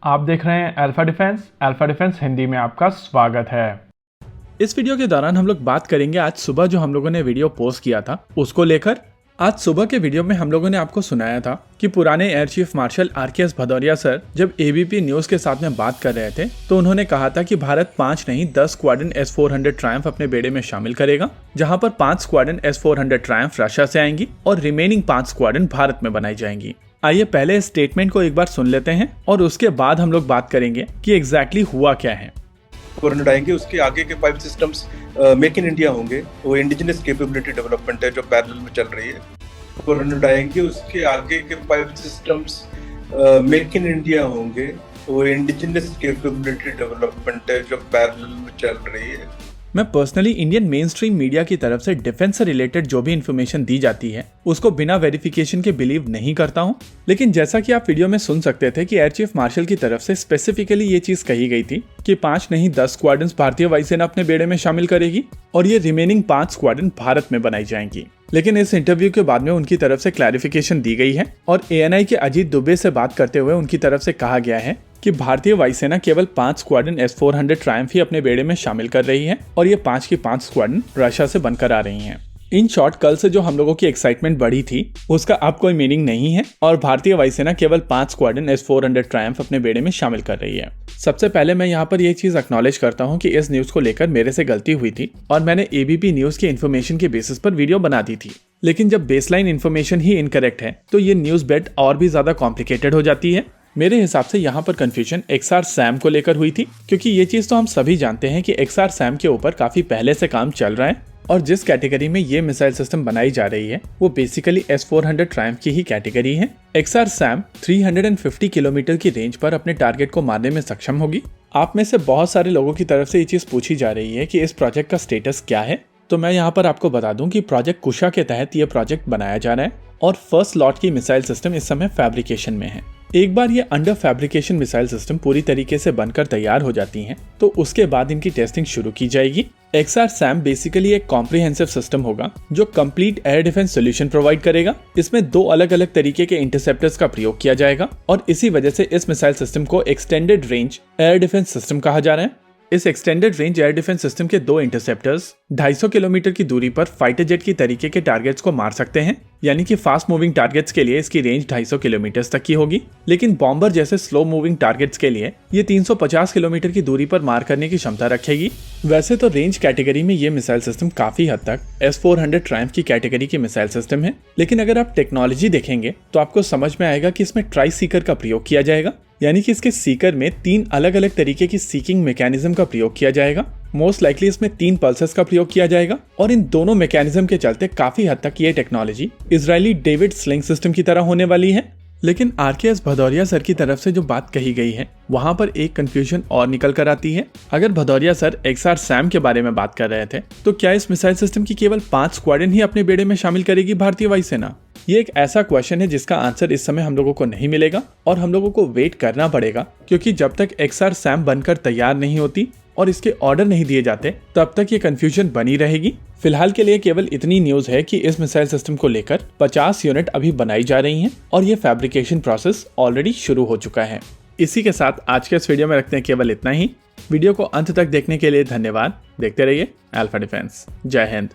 आप देख रहे हैं अल्फा डिफेंस हिंदी में आपका स्वागत है। इस वीडियो के दौरान हम लोग बात करेंगे आज सुबह जो हम लोगों ने वीडियो पोस्ट किया था उसको लेकर। आज सुबह के वीडियो में हम लोगों ने आपको सुनाया था कि पुराने air chief marshal R K S. Bhadauria sir जब एबीपी न्यूज के साथ में बात कर रहे थे तो उन्होंने कहा था कि भारत 5 नहीं 10 स्क्वाड्रन S-400 ट्रायम्फ अपने बेड़े में शामिल करेगा, जहां पर 5 स्क्वाड्रन S-400 ट्रायम्फ रशिया से आएंगी और रिमेनिंग 5 स्क्वाड्रन भारत में बनाई जाएंगी। आइए पहले इस स्टेटमेंट को एक बार सुन लेते हैं और उसके बाद हम लोग बात करेंगे कि एग्जैक्टली हुआ क्या है। आएंगे उसके आगे के 5 सिस्टम्स मेक इन इंडिया होंगे, वो इंडिजिनस कैपेबिलिटी डेवलपमेंट है जो पैरेलल में चल रही है। आएंगे उसके आगे के 5 सिस्टम्स मेक इन इंडिया होंगे, वो इंडिजिनस कैपेबिलिटी डेवलपमेंट है जो पैरेलल में चल रही है। मैं personally Indian main stream media की तरफ से डिफेंस से रिलेटेड जो भी इन्फॉर्मेशन दी जाती है उसको बिना वेरिफिकेशन के बिलीव नहीं करता हूं, लेकिन जैसा कि आप वीडियो में सुन सकते थे कि एयर चीफ मार्शल की तरफ से स्पेसिफिकली ये चीज कही गई थी कि 5 नहीं 10 स्क्वाड्रन भारतीय वायुसेना अपने बेड़े में शामिल करेगी और ये रिमेनिंग 5 स्क्वाड्रन भारत में बनाई जाएंगी। लेकिन इस इंटरव्यू के बाद में उनकी तरफ से क्लैरिफिकेशन दी गई है और ANI के अजीत दुबे से बात करते हुए उनकी तरफ से कहा गया है कि भारतीय वायुसेना केवल 5 स्क्वाड्रन S-400 ट्रायम्फ ही अपने बेड़े में शामिल कर रही है और ये 5 की 5 स्क्वाड्रन रशिया से बनकर आ रही हैं। इन शॉर्ट, कल से जो हम लोगों की एक्साइटमेंट बढ़ी थी उसका अब कोई मीनिंग नहीं है और भारतीय वायुसेना केवल 5 स्क्वाड्रन S-400 ट्रायम्फ अपने बेड़े में शामिल कर रही है। सबसे पहले मैं यहाँ पर ये चीज एक्नॉलेज करता हूँ कि इस न्यूज को लेकर मेरे से गलती हुई थी और मैंने एबीपी न्यूज के इन्फॉर्मेशन के बेसिस पर वीडियो बना दी थी, लेकिन जब बेसलाइन इन्फॉर्मेशन ही इनकरेक्ट है तो ये न्यूज बेट और भी ज्यादा कॉम्प्लिकेटेड हो जाती है। मेरे हिसाब से यहाँ पर कंफ्यूजन XR SAM को लेकर हुई थी, क्योंकि ये चीज तो हम सभी जानते हैं कि XR SAM के ऊपर काफी पहले से काम चल रहा है और जिस कैटेगरी में ये मिसाइल सिस्टम बनाई जा रही है वो बेसिकली S-400 ट्रायम्फ की ही कैटेगरी है। XR SAM 350 किलोमीटर की रेंज पर अपने टारगेट को मारने में सक्षम होगी। आप में से बहुत सारे लोगों की तरफ से ये चीज पूछी जा रही है कि इस प्रोजेक्ट का स्टेटस क्या है, तो मैं यहाँ पर आपको बता दूं कि प्रोजेक्ट कुशा के तहत ये प्रोजेक्ट बनाया जा रहा है और फर्स्ट लॉट की मिसाइल सिस्टम इस समय फैब्रिकेशन में है। एक बार ये अंडर फैब्रिकेशन मिसाइल सिस्टम पूरी तरीके से बनकर तैयार हो जाती हैं, तो उसके बाद इनकी टेस्टिंग शुरू की जाएगी। XR SAM बेसिकली एक कॉम्प्रिहेंसिव सिस्टम होगा जो complete air defence solution provide करेगा। इसमें 2 अलग अलग तरीके के इंटरसेप्टर्स का प्रयोग किया जाएगा और इसी वजह से इस मिसाइल सिस्टम को extended range air defence system कहा जा रहा है। इस extended range air defence system के 2 इंटरसेप्टर्स 250 किलोमीटर की दूरी पर फाइटर जेट की तरीके के टारगेट्स को मार सकते हैं, यानी कि फास्ट मूविंग टारगेट्स के लिए इसकी रेंज 250 किलोमीटर तक की होगी, लेकिन बॉम्बर जैसे स्लो मूविंग टारगेट्स के लिए ये 350 किलोमीटर की दूरी पर मार करने की क्षमता रखेगी। वैसे तो रेंज कैटेगरी में ये मिसाइल सिस्टम काफी हद तक S-400 ट्रायम्फ की कैटेगरी की मिसाइल सिस्टम है, लेकिन अगर आप टेक्नोलॉजी देखेंगे तो आपको समझ में आएगा कि इसमें ट्राई सीकर का प्रयोग किया जाएगा, यानी कि इसके सीकर में 3 अलग अलग तरीके की सीकिंग मैकेनिज्म का प्रयोग किया जाएगा। मोस्ट लाइकली इसमें 3 पल्सेस का प्रयोग किया जाएगा और इन दोनों मैकेनिज्म के चलते काफी हद तक ये technology Israeli David sling system की तरह होने वाली है। लेकिन आर.के.एस. भदौरिया सर की तरफ से जो बात कही गई है वहां पर एक कंफ्यूजन और निकल कर आती है। अगर भदौरिया सर XR SAM के बारे में बात कर रहे थे तो क्या इस मिसाइल सिस्टम की केवल 5 स्क्वाड्रन ही अपने बेड़े में शामिल करेगी भारतीय वायुसेना? ये एक ऐसा क्वेश्चन है जिसका आंसर इस समय हम लोगों को नहीं मिलेगा और हम लोगों को वेट करना पड़ेगा, क्योंकि जब तक XR SAM बनकर तैयार नहीं होती और इसके ऑर्डर नहीं दिए जाते तब तक ये कंफ्यूजन बनी रहेगी। फिलहाल के लिए केवल इतनी न्यूज है कि इस मिसाइल सिस्टम को लेकर 50 यूनिट अभी बनाई जा रही हैं और ये फैब्रिकेशन प्रोसेस ऑलरेडी शुरू हो चुका है। इसी के साथ आज के इस वीडियो में रखते हैं केवल इतना ही। वीडियो को अंत तक देखने के लिए धन्यवाद। देखते रहिए अल्फा डिफेंस। जय हिंद।